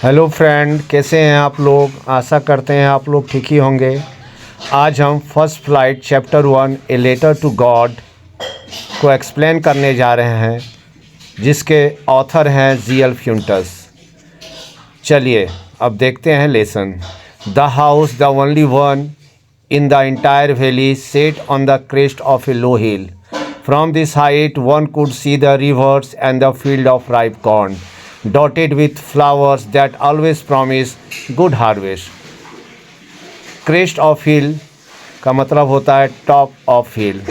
Hello friend, कैसे हैं आप लोग। आशा करते हैं आप लोग ठीक ही होंगे। आज हम first flight chapter 1 A letter to God को एक्सप्लेन करने जा रहे हैं, जिसके ऑथर हैं जी.एल. फ्यूंटस। चलिए अब देखते हैं lesson. The house, the only one in the entire valley, set on the crest of A low hill. From this height one could see the rivers and the field of ripe corn, dotted with flowers that always promise good harvest. Crest of hill का मतलब होता है top of hill.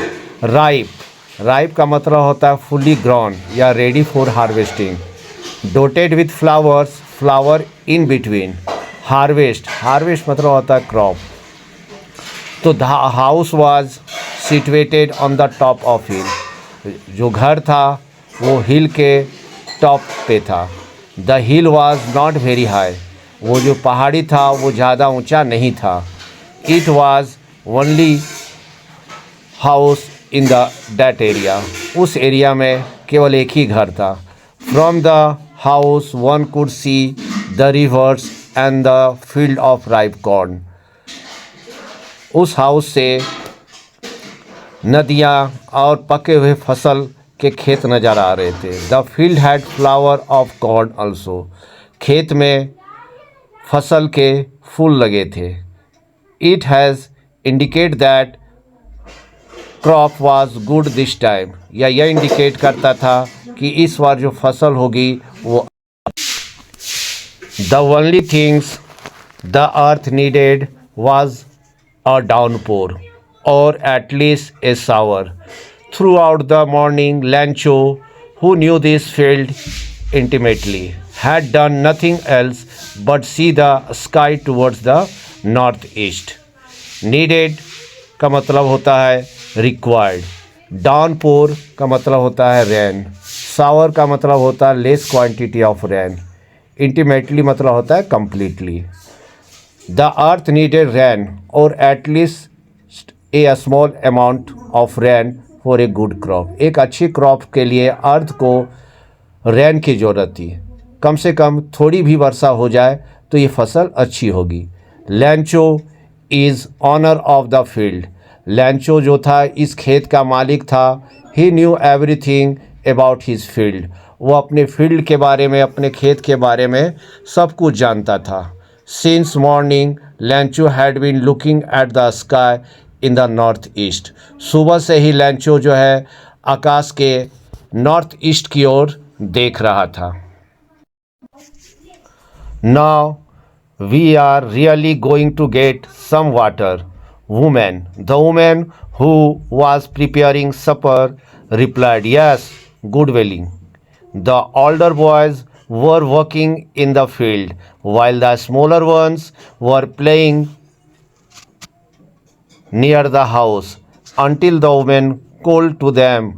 Ripe का मतलब होता है fully grown या ready for harvesting. Dotted with flowers, flower in between. Harvest मतलब होता है क्रॉप. तो the house was situated on the top of hill. जो घर था वो हिल के टॉप पे था. The hill was not very high. वो जो पहाड़ी था वो ज़्यादा ऊंचा नहीं था. It was only house in that area. उस एरिया में केवल एक ही घर था. From the house one could see the reverse and the field of ripe corn. उस हाउस से नदियाँ और पके हुए फसल के खेत नज़र आ रहे थे. The field had flower of corn also. खेत में फसल के फूल लगे थे. It has indicate that crop was good this time. या यह इंडिकेट करता था कि इस बार जो फसल होगी वो. The only things the earth needed was a downpour, or at least a shower. Throughout the morning, Lancho, who knew this field intimately, had done nothing else but see the sky towards the northeast. Needed का मतलब होता है required. Downpour का मतलब होता है rain. Shower का मतलब होता है less quantity of rain. Intimately मतलब होता है completely. The earth needed rain, or at least a small amount of rain for a good crop. एक अच्छी क्रॉप के लिए अर्थ को रेन की ज़रूरत थी. कम से कम थोड़ी भी वर्षा हो जाए तो ये फसल अच्छी होगी. Lencho is owner of the field. Lencho जो था इस खेत का मालिक था. He knew everything about his field. वो अपने फील्ड के बारे में, अपने खेत के बारे में सब कुछ जानता था. Since morning, Lancho had been looking at the sky in the northeast. सुबह से ही लैंचो जो है आकाश के नॉर्थ ईस्ट की ओर देख रहा था. Now we are really going to get some water. The woman who was preparing supper replied, "Yes, good willing." The older boys were working in the field, while the smaller ones were playing near the house, until the woman called to them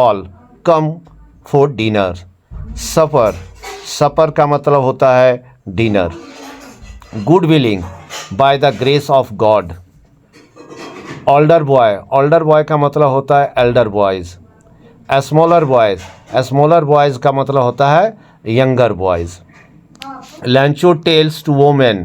all, "Come for dinner." Supper का मतलब होता है dinner. Good willing, by the grace of God. Older boy का मतलब होता है elder boys. Smaller boys का मतलब होता है younger boys. Lencho tells to women.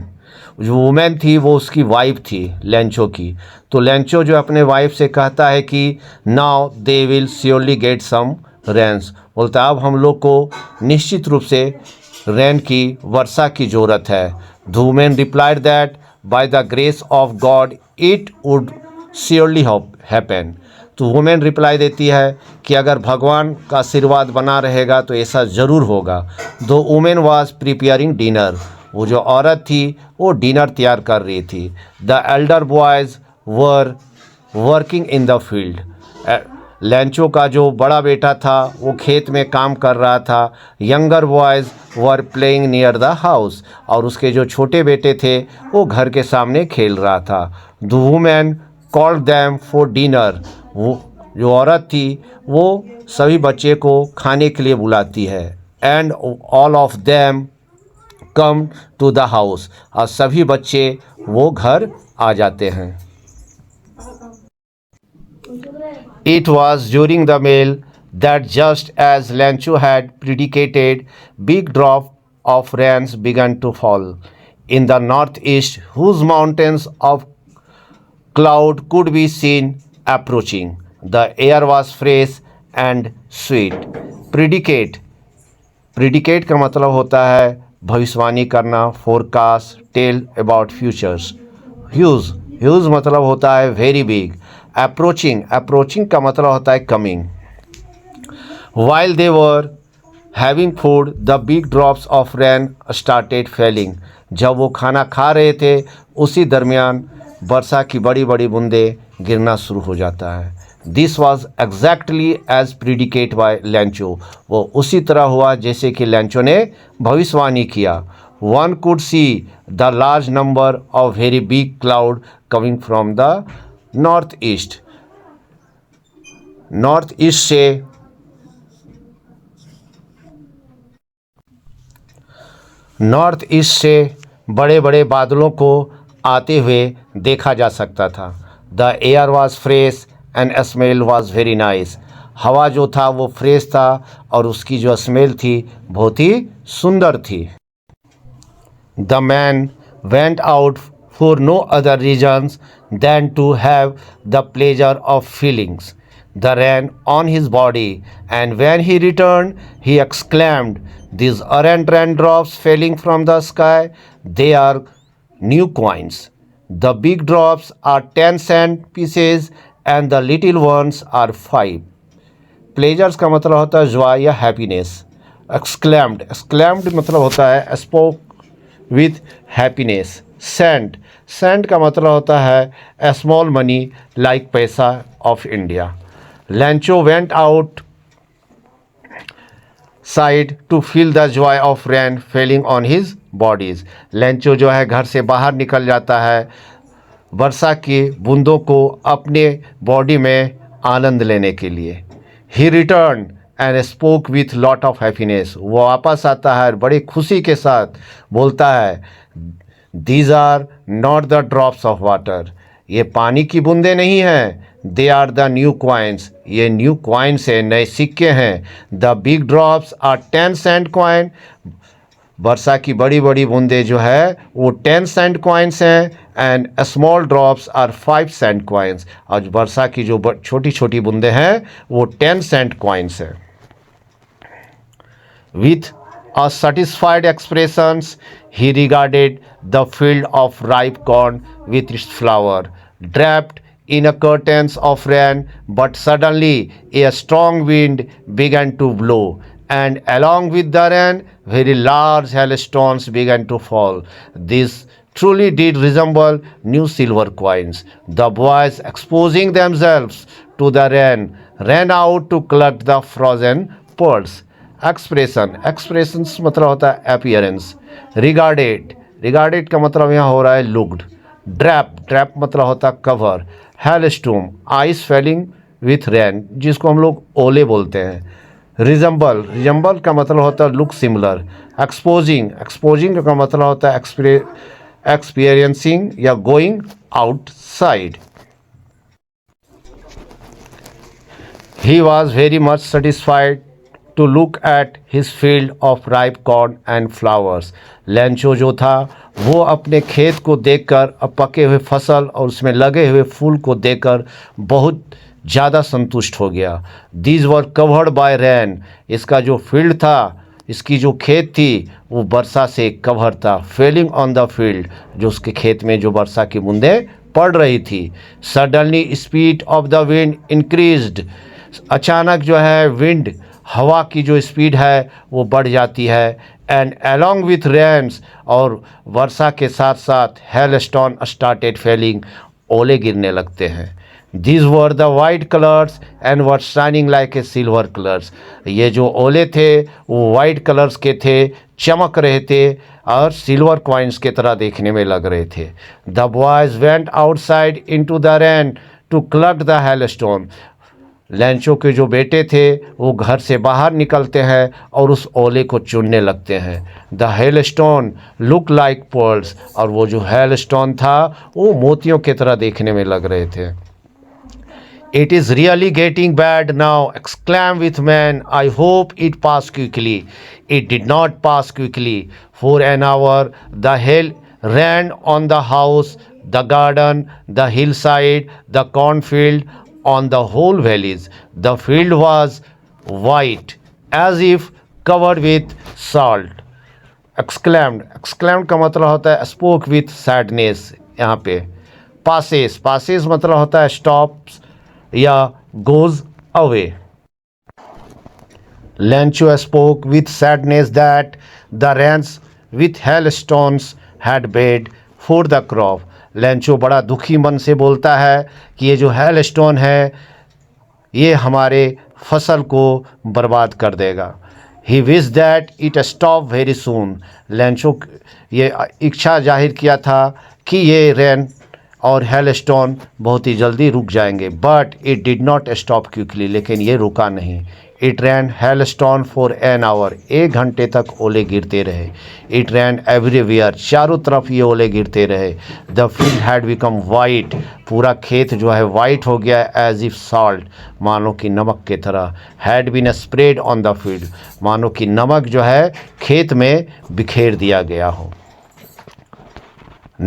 जो वोमेन थी वो उसकी वाइफ थी लैंचो की. तो लैंचो जो अपने वाइफ से कहता है कि now they will surely get some rains. बोलता अब हम लोग को निश्चित रूप से रेन की वर्षा की ज़रूरत है. The women replied that by the grace of God it would surely happen. तो वुमेन रिप्लाई देती है कि अगर भगवान का आशीर्वाद बना रहेगा तो ऐसा ज़रूर होगा. दो वुमेन वाज प्रिपेयरिंग डिनर. वो जो औरत थी वो डिनर तैयार कर रही थी. The Elder boys were working in the field. लैंचो का जो बड़ा बेटा था वो खेत में काम कर रहा था. Younger boys were playing near the house. और उसके जो छोटे बेटे थे वो घर के सामने खेल रहा था. The women called them for dinner. वो जो औरत थी वो सभी बच्चे को खाने के लिए बुलाती है. And all of them come to the house. और सभी बच्चे वो घर आ जाते हैं. It was during the meal that just as Lancho had predicated, big drop of rains began to fall. In the northeast, whose mountains of cloud could be seen approaching. The air was fresh and sweet. Predicate. Predicate का मतलब होता है भविष्यवाणी करना, forecast, tell about futures. Huge. Huge मतलब होता है very big. Approaching. Approaching का मतलब होता है coming. While they were having food, the big drops of rain started falling. जब वो खाना खा रहे थे उसी दरमियान वर्षा की बड़ी बड़ी बूंदें गिरना शुरू हो जाता है. This was exactly as predicted by Lencho. वो उसी तरह हुआ जैसे कि लैंचो ने भविष्यवाणी किया. One could see the large number of very big cloud coming from the north east. North east से बड़े बड़े बादलों को आते हुए देखा जा सकता था. The air was fresh and smell was very nice. हवा जो था वो फ्रेश था और उसकी जो स्मेल थी बहुत ही सुंदर थी. The man went out for no other reasons than to have the pleasure of feelings the rain on his body, and when he returned he exclaimed, these aren't raindrops falling from the sky, they are new coins. The big drops are 10-cent pieces and the little ones are 5. Pleasures का मतलब होता है Joy या happiness. Exclaimed. Exclaimed मतलब होता है spoke with happiness. Cent. Cent का मतलब होता है small money like paisa of India. Lencho went outside to feel the joy of rain falling on his bodies. Lencho जो है घर से बाहर निकल जाता है वर्षा की बूंदों को अपने बॉडी में आनंद लेने के लिए. He return and spoke with lot of happiness. वो वापस आता है बड़ी खुशी के साथ बोलता है, these are not the drops of water. ये पानी की बूंदें नहीं हैं. They are the new coins. ये न्यू कॉइन्स है, नए सिक्के हैं. The big drops are 10-cent coin. वर्षा की बड़ी बड़ी बूंदें जो है वो 10-cent कॉइन्स हैं. And small drops are 5-cent coins. और वर्षा की जो छोटी छोटी बूंदें हैं वो 10-cent कॉइन्स हैं. With a satisfied expressions he regarded the field of ripe corn with its flower draped in a curtains of rain. But suddenly a strong wind began to blow, and along with the rain very large hailstones began to fall. These truly did resemble new silver coins. The boys, exposing themselves to the rain, ran out to collect the frozen pearls. Expression. Expressions मतलब होता है appearance. Regarded. Regarded का मतलब यहाँ हो रहा है looked. ड्रैप. ड्रैप मतलब होता है cover. Hailstorm. Ice falling with rain जिसको हम लोग ओले बोलते हैं. रिजम्बल. रिजम्बल का मतलब होता है लुक सिमिलर. एक्सपोजिंग. एक्सपोजिंग का मतलब होता है एक्सपीरियंसिंग या going outside. He was very much satisfied to look at his field of ripe corn and flowers. लैंचो जो था वो अपने खेत को देखकर, अब पके हुए फसल और उसमें लगे हुए फूल को देखकर बहुत ज़्यादा संतुष्ट हो गया. These were covered by rain. इसका जो फील्ड था, इसकी जो खेत थी वो वर्षा से कवर था. Falling on the field, जो उसके खेत में जो वर्षा की बूंदें पड़ रही थी. Suddenly speed of the wind increased. अचानक जो है विंड, हवा की जो स्पीड है वो बढ़ जाती है. एंड अलॉन्ग विथ रेन्स, और वर्षा के साथ साथ हेलस्टोन स्टार्टेड फेलिंग. ओले गिरने लगते हैं. These were the white colors and were shining like a silver colors. ये जो ओले थे वो वाइट कलर्स के थे, चमक रहे थे और सिल्वर कॉइन्स के तरह देखने में लग रहे थे. The boys went outside into the rain to collect the hailstone. लैंचो के जो बेटे थे वो घर से बाहर निकलते हैं और उस ओले को चुनने लगते हैं. The hailstone look like pearls. और वो जो हेलस्टोन था वो मोतियों की तरह देखने में लग रहे थे. It is really getting bad now, exclaimed with man. I hope it pass quickly. It did not pass quickly. For an hour, the hail ran on the house, the garden, the hillside, the cornfield, on the whole valleys. The field was white, as if covered with salt. एक्सक्लैम्ड का मतलब होता है spoke with sadness. यहाँ पे passes मतलब होता है stops या goes away. Lencho spoke with sadness that the rains with hail stones had bad for the crop. लेंचो बड़ा दुखी मन से बोलता है कि ये जो हेल स्टोन है ये हमारे फसल को बर्बाद कर देगा। He wish that it stop very soon. Lencho ये इच्छा जाहिर किया था कि ये रेन और हेलस्टोन बहुत ही जल्दी रुक जाएंगे, but it did not stop quickly, लेकिन ये रुका नहीं। It ran hailstone for an hour, 1 घंटे तक ओले गिरते रहे। इट रैन एवरीवेयर, चारों तरफ ये ओले गिरते रहे। The field had become white, पूरा खेत जो है वाइट हो गया, एज इफ सॉल्ट, मानो कि नमक की तरह। Had been spread on the field, मानो कि नमक जो है खेत में बिखेर दिया गया हो।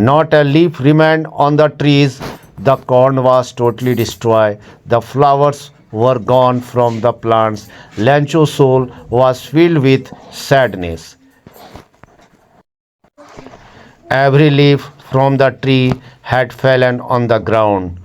Not a leaf remained on the trees. The corn was totally destroyed. The flowers were gone from the plants. Lancho's soul was filled with sadness. Every leaf from the tree had fallen on the ground.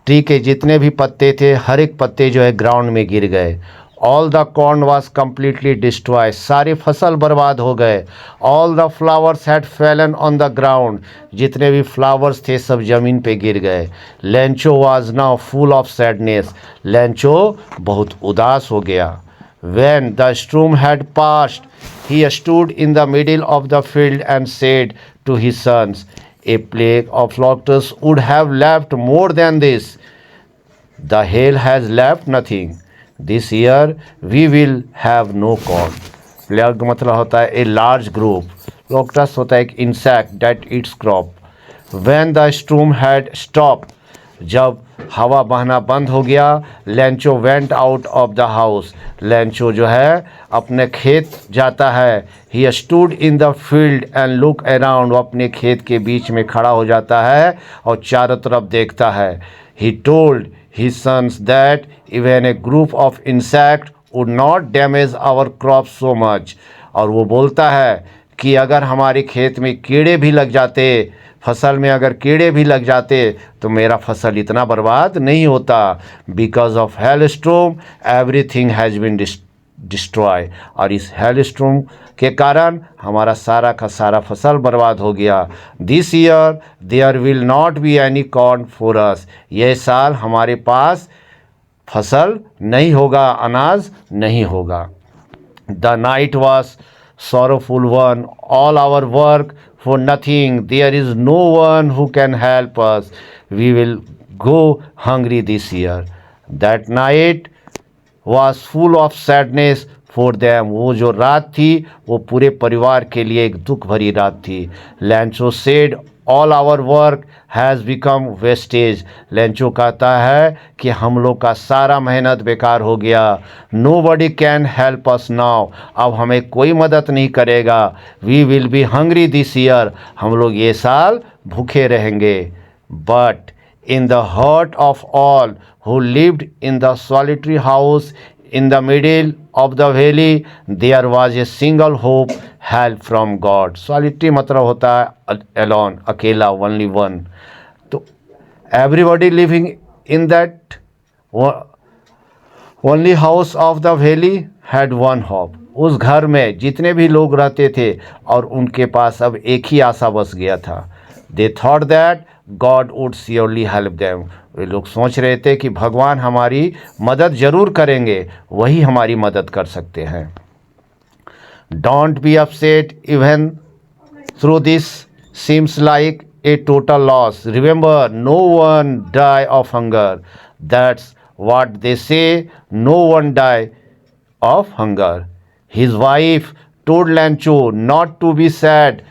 Tree के जितने भी पत्ते थे, हर एक पत्ते जो है ground में गिर गए। All the corn was completely destroy, सारे फसल बर्बाद हो गए। All the flowers had Fallon on the ground, जितने भी फ्लावर्स थे सब ज़मीन पे गिर गए। Lencho was now full of sadness, Lencho बहुत उदास हो गया। When the storm had passed, he stood in the middle of the field and said to his sons, a plague of locusts would have left more than this. The hail has left nothing. This year we will have no corn. Plague मतलब होता है a large group, लोकटस होता है एक insect that eats crop. When the storm had stop, जब हवा बहना बंद हो गया, Lencho went out of the house, Lencho जो है अपने खेत जाता है। He stood in the field and look around, वो अपने खेत के बीच में खड़ा हो जाता है और चारों तरफ देखता है। He told his sons that even a group of insects would not damage our crops so much. और वो बोलता है कि अगर हमारे खेत में कीड़े भी लग जाते, फसल में अगर कीड़े भी लग जाते तो मेरा फसल इतना बर्बाद नहीं होता। Because of hailstorm everything has been destroy, और इस हेलस्टॉर्म के कारण हमारा सारा का सारा फसल बर्बाद हो गया। This year there will not be any corn for us, ये साल हमारे पास फसल नहीं होगा, अनाज नहीं होगा। The night was sorrowful one, all our work for nothing, there is no one who can help us, we will go hungry this year. That night was full of sadness for them. वो जो रात थी वो पूरे परिवार के लिए एक दुख भरी रात थी। Lencho said all our work has become wastage. Lencho कहता है कि हम लोग का सारा मेहनत बेकार हो गया। Nobody can help us now, अब हमें कोई मदद नहीं करेगा। We will be hungry this year, हम लोग ये साल भूखे रहेंगे। But in the heart of all who lived in the solitary house in the middle of the valley, there was a single hope, help from God. Solitary मतलब होता है alone, अकेला, only one. तो everybody living in that only house of the valley had one hope. उस घर में जितने भी लोग रहते थे और उनके पास अब एक ही आशा बस गया था। They thought that God would surely help them. वे लोग सोच रहे थे कि भगवान हमारी मदद ज़रूर करेंगे, वही हमारी मदद कर सकते हैं। Don't be upset even though this seems like a total loss. Remember, no one die of hunger. That's what they say, no one die of hunger. His wife told Lancho not to be sad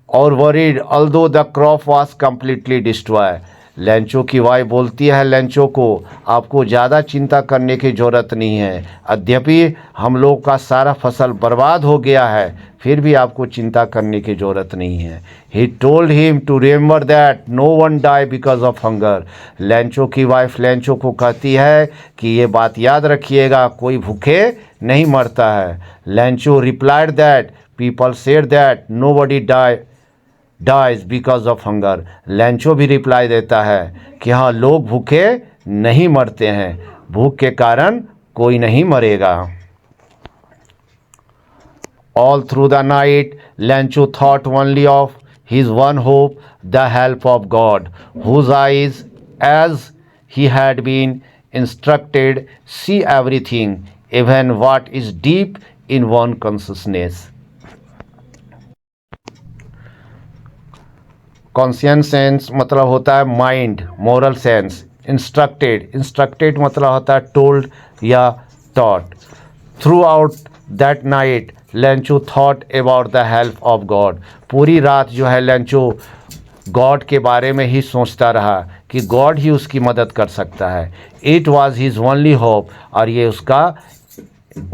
or worried although the crop was completely destroyed. Lencho की wife बोलती है Lencho को, आपको ज़्यादा चिंता करने की ज़रूरत नहीं है, यद्यपि हम लोग का सारा फसल बर्बाद हो गया है, फिर भी आपको चिंता करने की ज़रूरत नहीं है। He told him to remember that no one die because of hunger. Lencho की वाइफ लेंचो को कहती है कि ये बात याद रखिएगा, कोई भूखे नहीं मरता है। Lencho replied that people said that nobody dies because of hunger. Lencho भी रिप्लाई देता है कि हाँ, लोग भूखे नहीं मरते हैं, भूख के कारण कोई नहीं मरेगा। All through the night, Lencho thought only of his one hope, the help of God, whose eyes, as he had been instructed, see everything, even what is deep in one consciousness. Conscious sense मतलब होता है mind, moral sense. Instructed मतलब होता है told या taught. Through out that night Lencho thought about the help of God. पूरी रात जो है लेंचो गॉड के बारे में ही सोचता रहा कि गॉड ही उसकी मदद कर सकता है। It was his only hope, और ये उसका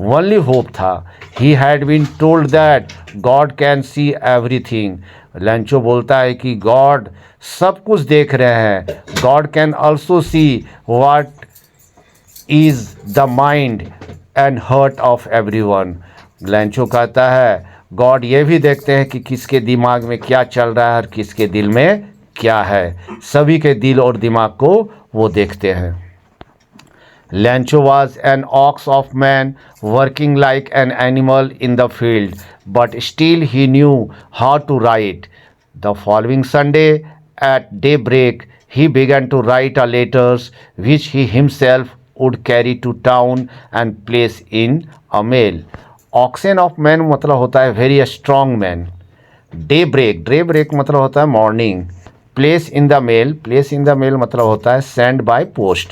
ओनली होप था। He had been told that God can see everything. Lencho बोलता है कि गॉड सब कुछ देख रहे हैं। God can also see what is the mind and heart of everyone. Lencho कहता है गॉड ये भी देखते हैं कि किसके दिमाग में क्या चल रहा है और किसके दिल में क्या है। सभी के दिल और दिमाग को वो देखते हैं। Lencho was an ox of man, working like an animal in the field, but still he knew how to write. The following Sunday, at daybreak, he began to write a letters which he himself would carry to town and place in a mail. Oxen of man मतलब होता है very strong man. Daybreak मतलब होता है morning. Place in the mail मतलब होता है send by post.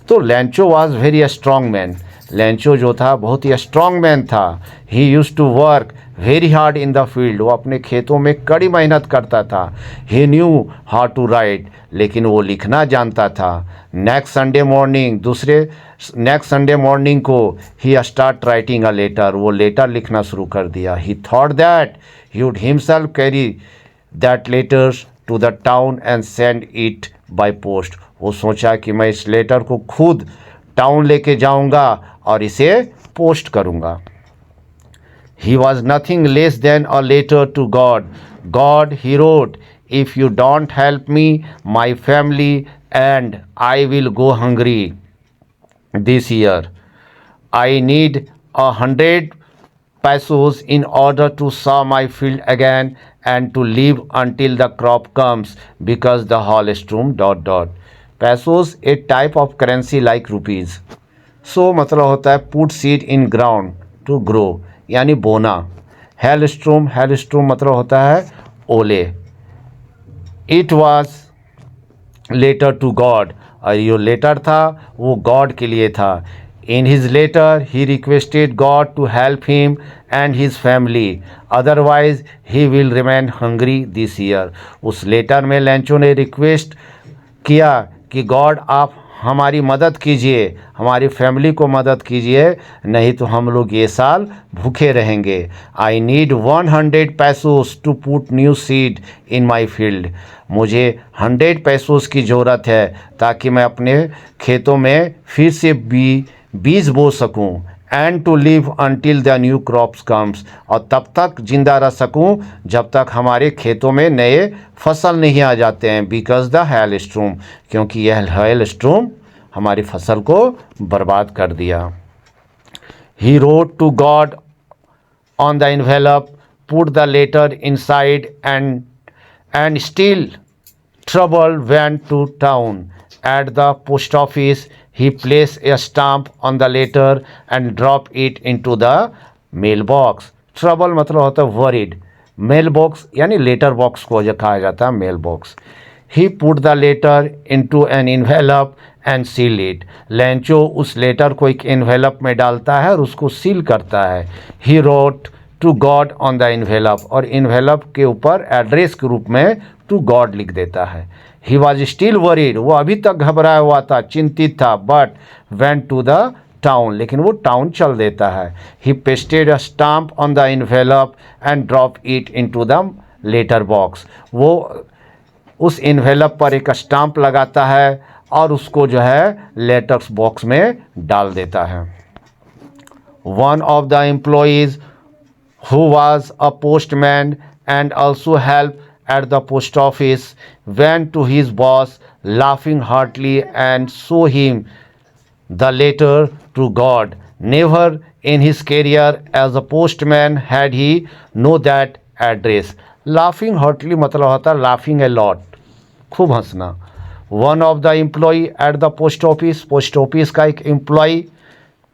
तो Lencho was very strong man. Lencho जो था बहुत ही स्ट्रॉन्ग मैन था। He use to work very hard in the field. वो अपने खेतों में कड़ी मेहनत करता था। He knew how to write, लेकिन वो लिखना जानता था। नेक्स्ट संडे मॉर्निंग को he start writing a letter. वो लेटर लिखना शुरू कर दिया। He thought that he would himself carry that letters to the town and send it by post. वो सोचा कि मैं इस लेटर को खुद टाउन लेके जाऊंगा और इसे पोस्ट करूंगा। He was nothing less than a letter to God he wrote, if you don't help me my family and I will go hungry this year. I need 100 pesos in order to sow my field again and to live until the crop comes because the hailstorm ... Pesos a type of currency like rupees. So मतलब होता है put seed in ground to grow, यानी बोना। hailstorm मतलब होता है ओले। It was letter to God, और ये लेटर था वो गॉड के लिए था। In his letter, he requested God to help him and his family, otherwise he will remain hungry this year. उस लेटर में लेंचो ने रिक्वेस्ट किया कि गॉड आप हमारी मदद कीजिए, हमारी फैमिली को मदद कीजिए, नहीं तो हम लोग ये साल भूखे रहेंगे। I need 100 pesos to put new seed in my field. मुझे 100 pesos की ज़रूरत है ताकि मैं अपने खेतों में फिर से बीज बो सकूं। And to live until the new crops comes, और तब तक जिंदा रह सकूं जब तक हमारे खेतों में नए फसल नहीं आ जाते हैं। बिकॉज द हेलस्टॉर्म, क्योंकि यह हेलस्टॉर्म हमारी फसल को बर्बाद कर दिया। He wrote to God on the envelope, put the letter inside and still trouble went to town. At the post office, he placed a stamp on the letter and dropped it into the mailbox. Trouble मतलब होता है worried. Mailbox यानी letter box को जो कहा जाता है mail box. He put the letter into an envelope and sealed it. Lencho उस लेटर को एक envelope में डालता है और उसको सील करता है। He wrote to God on the envelope, और envelope के ऊपर एड्रेस के रूप में टू गॉड लिख देता है। ही वॉज स्टिल वरीड, वो अभी तक घबराया हुआ था, चिंतित था, but went to the town, लेकिन वो टाउन चल देता है। He pasted a stamp on the envelope and drop it into the letter box, वो उस इन्वेलप पर एक स्टाम्प लगाता है और उसको जो है लेटर्स बॉक्स में डाल देता है। One of the employees who was a postman and also helped at the post office, went to his boss laughing heartily and showed him the letter to God. Never in his career as a postman had he know that address. Laughing heartily मतलब होता है laughing a lot, खूब हंसना। One of the employee at the post office का एक employee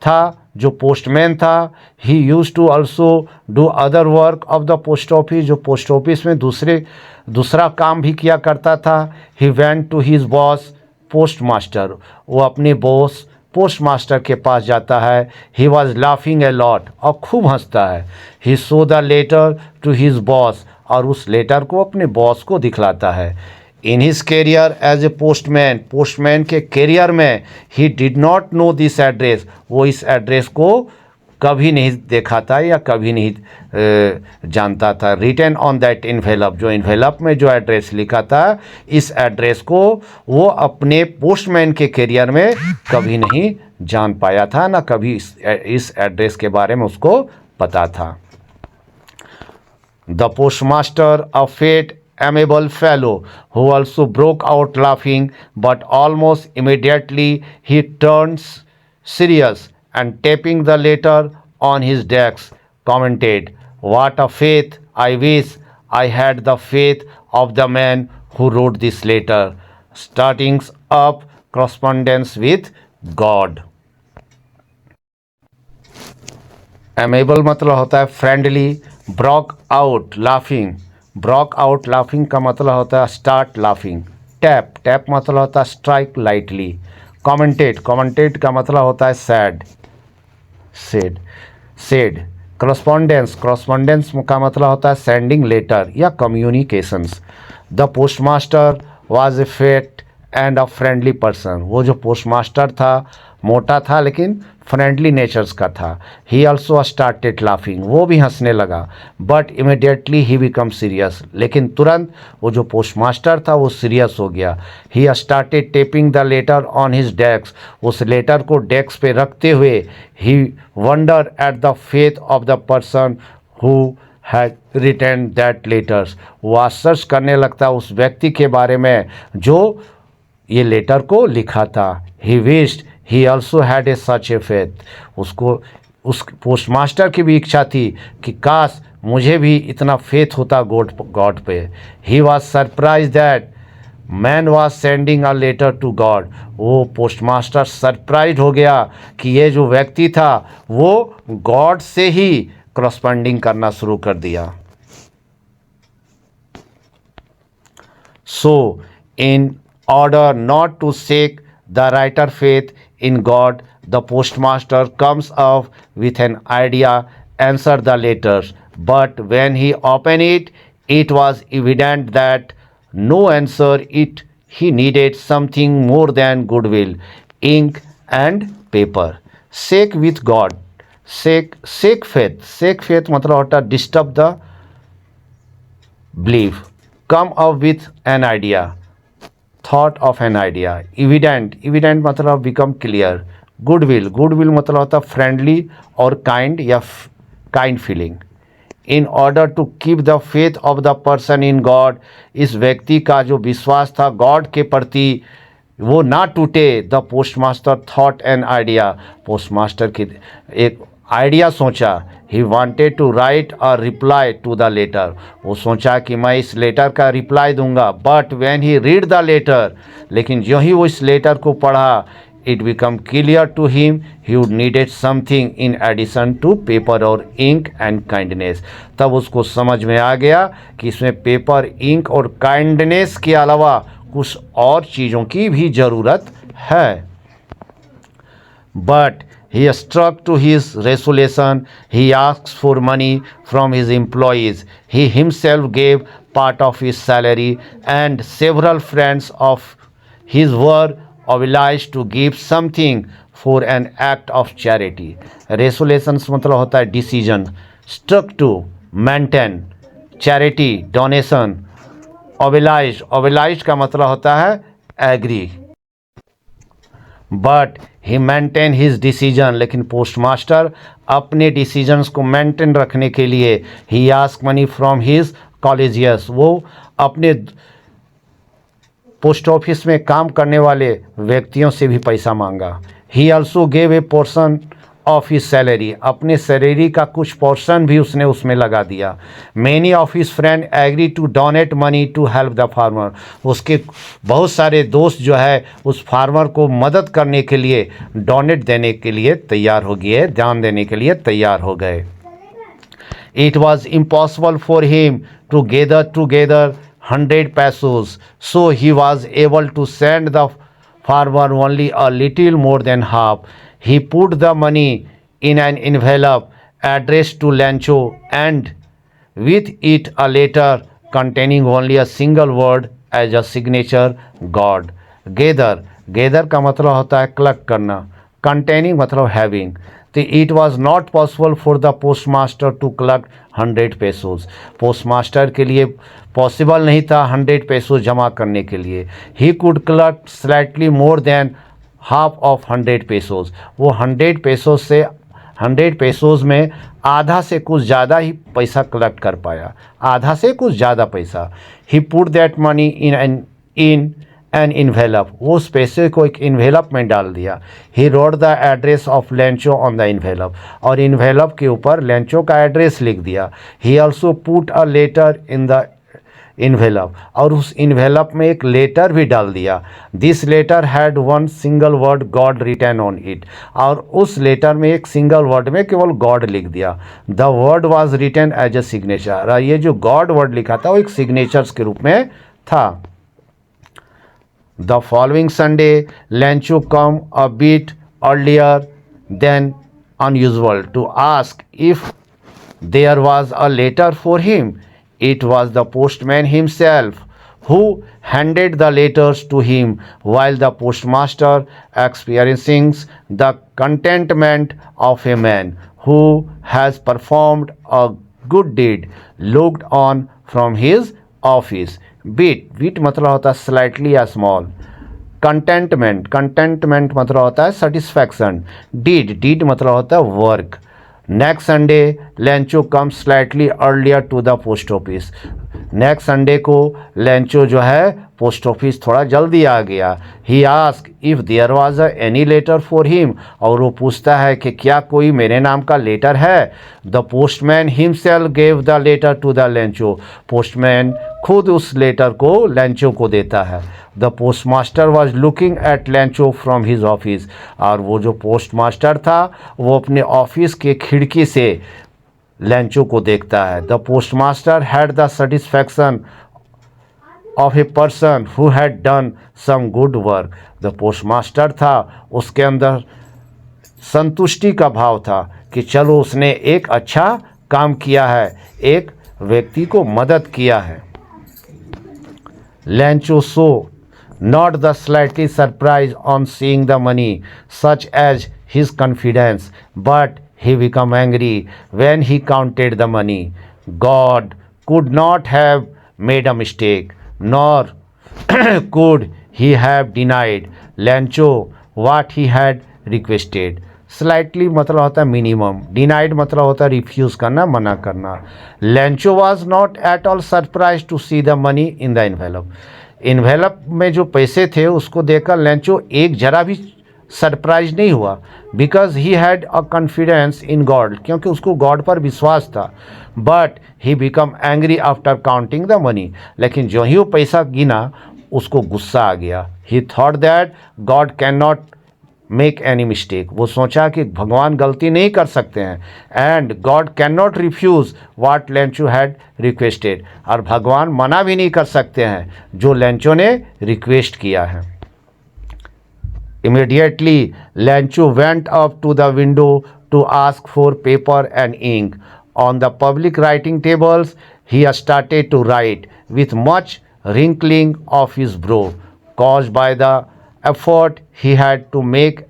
था जो postman था। He use to also do other work of the post office, जो पोस्ट ऑफिस में दूसरा काम भी किया करता था। He went to his boss post master, वो अपने बॉस पोस्ट मास्टर के पास जाता है। He was laughing a lot, और खूब हंसता है। He show the letter to his boss, और उस लेटर को अपने बॉस को दिखलाता है। In his career as a postman के कैरियर में ही did not know this address, वो इस एड्रेस को कभी नहीं देखा था या कभी नहीं जानता था। रिटन ऑन दैट इन्वेलप, जो इन्वेलप में जो एड्रेस लिखा था, इस एड्रेस को वो अपने पोस्टमैन के कैरियर में कभी नहीं जान पाया था, ना कभी इस एड्रेस के बारे में उसको पता था। The postmaster a fat amiable fellow who also broke out laughing, but almost immediately he turns serious and tapping the letter on his desk commented, "What a faith! I wish I had the faith of the man who wrote this letter, starting up correspondence with God." Amiable मतलब होता है friendly. Broke out laughing, broke out laughing का मतलब होता है start laughing. Tap मतलब होता है स्ट्राइक लाइटली। कमेंटेड का मतलब होता है सेड। करस्पॉन्डेंस का मतलब होता है सेंडिंग लेटर या communications. The postmaster was a fat and a friendly person, वो जो पोस्टमास्टर था मोटा था लेकिन फ्रेंडली नेचर्स का था। ही ऑल्सो स्टार्टेड लाफिंग, वो भी हंसने लगा। But immediately he become serious, लेकिन तुरंत वो जो पोस्टमास्टर था वो सीरियस हो गया। He started tapping the letter on his desk, उस लेटर को डेस्क पे रखते हुए he wonder at the faith of the person who had written that letters, वो आश्चर्य करने लगता उस व्यक्ति के बारे में जो ये लेटर को लिखा था। He wished he also had a such a faith, उसको उस पोस्टमास्टर की भी इच्छा थी कि काश मुझे भी इतना फेथ होता गॉड पे। He was surprise that man was sending a letter to God, वो पोस्टमास्टर सरप्राइज हो गया कि ये जो व्यक्ति था वो गॉड से ही करस्पॉन्डिंग करना शुरू कर दिया। सो इन order not to shake the writer faith in God, the postmaster comes up with an idea, answer the letters. But when he opened it, it was evident that no answer it. He needed something more than goodwill, ink and paper. Shake with God. Shake faith मतलब होता है disturb the belief. Come up with an idea. Thought of an idea. Evident मतलब become clear. Goodwill मतलब होता है friendly और kind या kind feeling. In order to keep the faith of the person in God, इस व्यक्ति का जो विश्वास था गॉड के प्रति वो ना टूटे। The postmaster thought an idea, postmaster की एक आइडिया सोचा। He wanted to write a reply to the letter, वो सोचा कि मैं इस लेटर का रिप्लाई दूंगा। But when he read the letter, लेकिन जो ही वो इस लेटर को पढ़ा, it become clear to him he would needed something in addition to paper और इंक एंड काइंडनेस। तब उसको समझ में आ गया कि इसमें पेपर, इंक और काइंडनेस के अलावा कुछ और चीज़ों की भी ज़रूरत है। But He stuck to his resolution. He asked for money from his employees. He himself gave part of his salary, and several friends of his were obliged to give something for an act of charity. Resolutions मतलब होता है decision, stuck to, maintain, charity, donation, obliged का मतलब होता है agree. But he maintain his decision, लेकिन postmaster अपने decisions को मेंटेन रखने के लिए he ask money from his कॉलेजियस, वो अपने पोस्ट ऑफिस में काम करने वाले व्यक्तियों से भी पैसा मांगा. He also gave a portion of his salary, अपने सैलरी का कुछ पोर्शन भी उसने उसमें लगा दिया. Many of his friend agree to donate money to help the farmer, उसके बहुत सारे दोस्त जो है उस फार्मर को मदद करने के लिए डोनेट देने के लिए तैयार हो गए, दान देने के लिए तैयार हो गए. It was impossible for him to gather together 100 pesos, so he was able to send the farmer only a little more than half. He put the money in an envelope addressed to Lancho and with it a letter containing only a single word as a signature, God. Gather का मतलब होता है collect करना, containing मतलब having. तो it was not possible for the postmaster to collect 100 pesos. Postmaster के लिए possible नहीं था 100 pesos जमा करने के लिए. He could collect slightly more than half of 100 pesos. वो 100 pesos में आधा से कुछ ज़्यादा ही पैसा कलेक्ट कर पाया, आधा से कुछ ज़्यादा पैसा. He put that money in an envelope, वो उस पैसे को एक इन्वेलप में डाल दिया. He wrote the address of Lencho on the envelope, और इन्वेलप के ऊपर लेंचो का एड्रेस लिख दिया. He also put a letter in the envelope, और उस इन्वेलप में एक लेटर भी डाल दिया. This letter had one single word God written on it, और उस लेटर में एक सिंगल वर्ड में केवल गॉड लिख दिया. The word was written as a signature, ये जो गॉड वर्ड लिखा था वो एक सिग्नेचर्स के रूप में था. The following Sunday, Lancho came a bit earlier than unusual to ask if there was a letter for him. It was the postman himself who handed the letters to him, while the postmaster, experiencing the contentment of a man who has performed a good deed, looked on from his office. Beat मतलब होता है slightly या small. Containment मतलब होता है satisfaction. Deed मतलब होता है work. Next Sunday Lencho come slightly earlier to the post office. Next Sunday को लेंचो जो है पोस्ट ऑफिस थोड़ा जल्दी आ गया. He ask if there was any letter for him, और वो पूछता है कि क्या कोई मेरे नाम का लेटर है. The postman himself gave the letter to the Lencho, postman खुद उस लेटर को लेंचो को देता है. The postmaster was looking at Lencho from his office, और वो जो पोस्टमास्टर था वो अपने ऑफिस के खिड़की से लेंचो को देखता है. The postmaster had the satisfaction of a person who had done some good work. The postmaster था, उसके अंदर संतुष्टि का भाव था कि चलो उसने एक अच्छा काम किया है, एक व्यक्ति को मदद किया है. Lencho so not the slightly surprise on seeing the money, such as his confidence, but he became angry when he counted the money. God could not have made a mistake, nor could he have denied Lancho what he had requested. Slightly मतलब होता है minimum, denied मतलब होता है refuse करना, मना करना. Lencho was not at all surprise to see the money in the envelope. Envelope में जो पैसे थे उसको देखकर लेंचो एक जरा भी सरप्राइज नहीं हुआ. Because he had a confidence in God, क्योंकि उसको गॉड पर विश्वास था. But he become angry after counting the money, लेकिन जो ही वो पैसा गिना उसको गुस्सा आ गया. He thought that God can not make any mistake, वो सोचा कि भगवान गलती नहीं कर सकते हैं. And God can not refuse what Lencho had requested, और भगवान मना भी नहीं कर सकते हैं जो लेंचो ने रिक्वेस्ट किया है. Immediately, Lancho went up to the window to ask for paper and ink. On the public writing tables, he started to write with much wrinkling of his brow, caused by the effort he had to make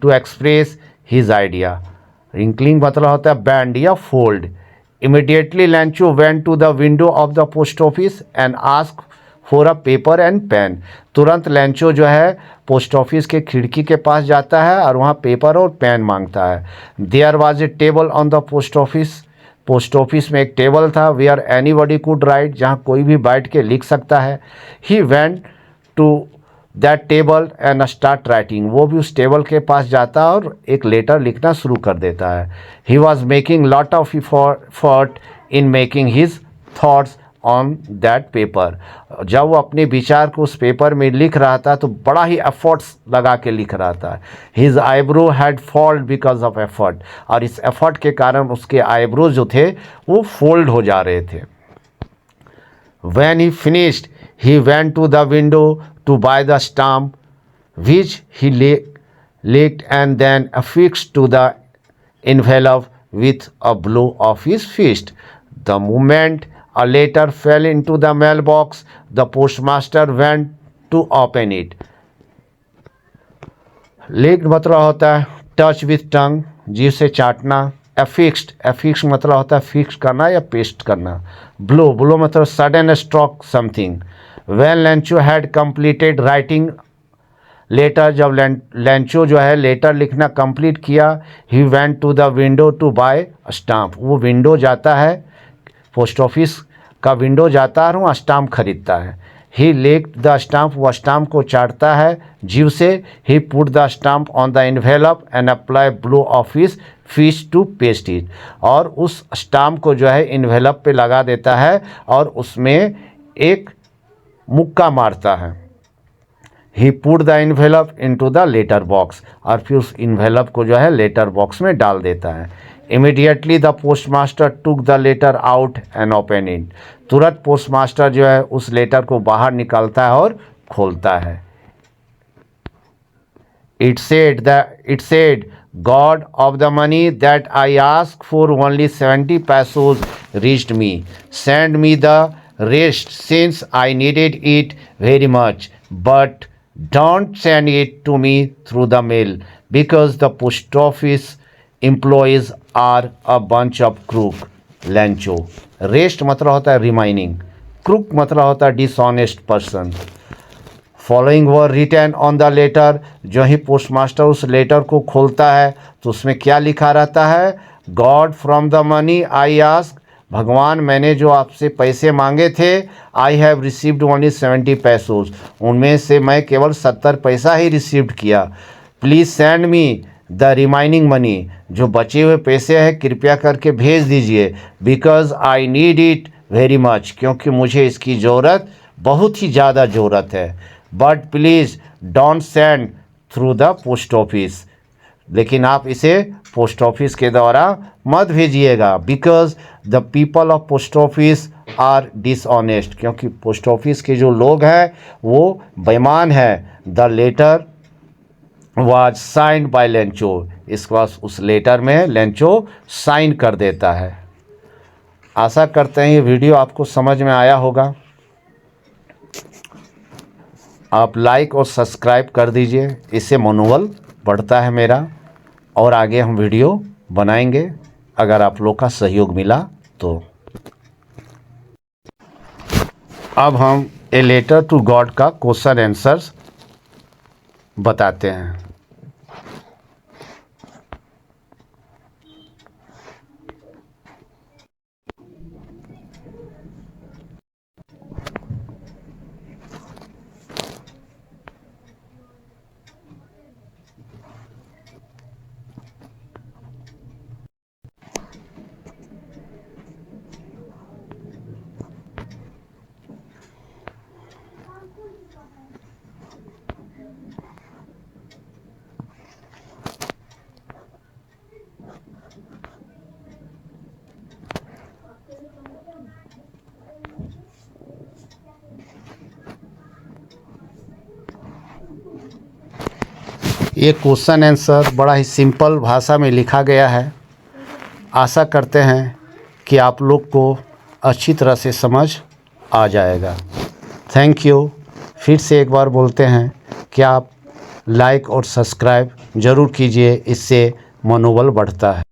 to express his idea. Wrinkling मतलब होता है bend या fold. Immediately, Lancho went to the window of the post office and asked for a paper and pen. तुरंत Lencho जो है post office के खिड़की के पास जाता है और वहाँ पेपर और पेन मांगता है. There was a table on the post office. Post office में एक टेबल था वेयर एनीबडी कुड राइट, जहाँ कोई भी बैठ के लिख सकता है. He went to that table and start writing. वो भी उस टेबल के पास जाता है और एक लेटर लिखना शुरू कर देता है. He was making lot of effort in making his thoughts on that paper. जब वो अपने विचार को उस पेपर में लिख रहा था तो बड़ा ही एफर्ट्स लगा के लिख रहा था. His eyebrow had fold because of effort. और इस एफर्ट के कारण उसके आईब्रो जो थे वो फोल्ड हो जा रहे थे. When he finished he went to the window to buy the stamp which he licked and then affixed to the envelope with a blow of his fist. The moment a letter fell into the mailbox, the postmaster went to open it. Licked मतलब होता है touch with टंग, जीभ से चाटना. Affix मतलब होता है fix करना या पेस्ट करना. ब्लो मतलब sudden stroke something. When Lancho had completed writing letter, जब लेंचो जो है लेटर लिखना कंप्लीट किया, he went to the window to buy stamp. वो विंडो जाता है, पोस्ट ऑफिस का विंडो जाता है और वहाँ स्टाम्प खरीदता है. ही लेक्ड द स्टाम्प, वह स्टाम्प को चाटता है जीव से. He put the stamp on the envelope and apply blow of his fist to paste it. और उस स्टाम्प को जो है एनवेलप पे लगा देता है और उसमें एक मुक्का मारता है. He put the envelope into the letter box. और फिर उस इन्वेलप को जो है लेटर बॉक्स में डाल देता है. Immediately the postmaster took the letter out and open it. तुरंत पोस्टमास्टर जो है उस लेटर को बाहर निकालता है और खोलता है. It said God of the money that I asked for only 70 pesos reached me. Send me the rest since I needed it very much. But don't send it to me through the mail because the post office employees are a bunch of crook. Lancho. Rest मतलब होता है remaining. crook मतलब होता है dishonest person. Following were written on the letter. जो ही postmaster उस letter को खोलता है तो उसमें क्या लिखा रहता है? God from the money I ask. भगवान, मैंने जो आपसे पैसे मांगे थे, आई हैव रिसीव्ड ओनली 70 पैसोज. उनमें से मैं केवल 70 पैसा ही रिसीव्ड किया. Please send me the remaining money. जो बचे हुए पैसे हैं कृपया करके भेज दीजिए. Because I need it very much. क्योंकि मुझे इसकी ज़रूरत, बहुत ही ज़्यादा ज़रूरत है. But please don't send through the post office. लेकिन आप इसे पोस्ट ऑफिस के द्वारा मत भेजिएगा. Because the people of post office are dishonest. क्योंकि पोस्ट ऑफिस के जो लोग हैं वो बेईमान हैं. The letter was signed by Lencho. इसके बाद उस लेटर में लेंचो साइन कर देता है. आशा करते हैं ये वीडियो आपको समझ में आया होगा. आप लाइक और सब्सक्राइब कर दीजिए, इससे मनोबल बढ़ता है मेरा और आगे हम वीडियो बनाएंगे अगर आप लोग का सहयोग मिला तो. अब हम ए लेटर टू गॉड का क्वेश्चन आंसर्स बताते हैं. ये क्वेश्चन आंसर बड़ा ही सिंपल भाषा में लिखा गया है। आशा करते हैं कि आप लोग को अच्छी तरह से समझ आ जाएगा। Thank you. फिर से एक बार बोलते हैं कि आप लाइक और सब्सक्राइब ज़रूर कीजिए, इससे मनोबल बढ़ता है।